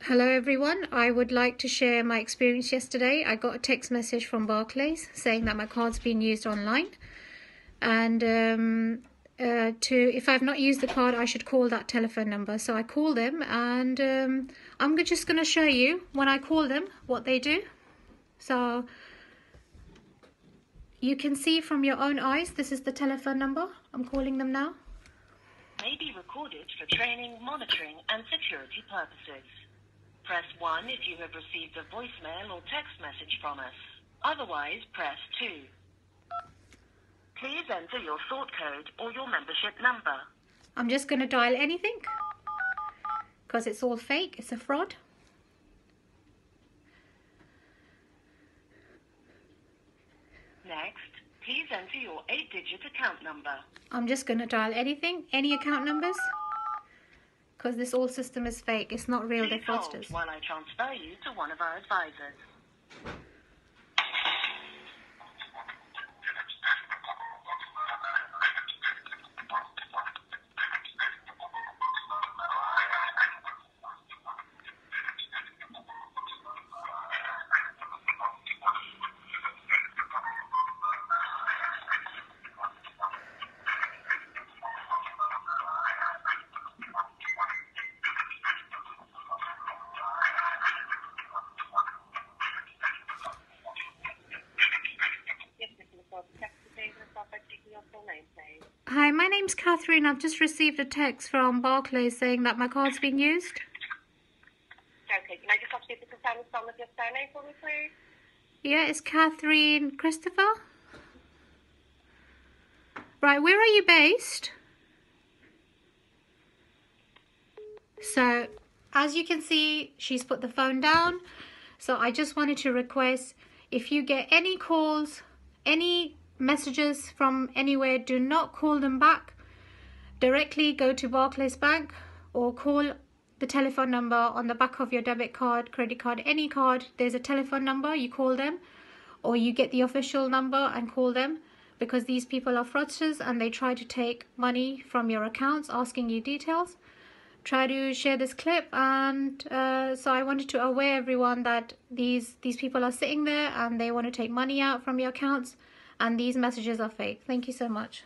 Hello everyone, I would like to share my experience yesterday. I got a text message from Barklys saying that my card's been used online, and if I've not used the card I should call that telephone number. So I call them, and I'm just going to show you when I call them what they do. So you can see from your own eyes, this is the telephone number. I'm calling them now. May be recorded for training, monitoring and security purposes. Press 1 if you have received a voicemail or text message from us. Otherwise, press 2. Please enter your sort code or your membership number. I'm just going to dial anything because it's all fake. It's a fraud. Next, please enter your 8-digit account number. I'm just going to dial anything, any account numbers, because this whole system is fake. It's not real. They're fraudsters. Please hold while I transfer you to one of our advisors. Hi, my name's Catherine. I've just received a text from Barklys saying that my card's been used. Okay, can I just ask you to confirm the spelling of your surname for me, please? Yeah, it's Catherine Christopher. Right, where are you based? So, as you can see, she's put the phone down. So I just wanted to request, if you get any calls, any messages from anywhere, do not call them back. Directly go to Barclays Bank or call the telephone number on the back of your debit card, credit card, any card. There's a telephone number. You call them, or you get the official number and call them, because these people are fraudsters and they try to take money from your accounts, asking you details. Try to share this clip, and so I wanted to aware everyone that these people are sitting there and they want to take money out from your accounts, and these messages are fake. Thank you so much.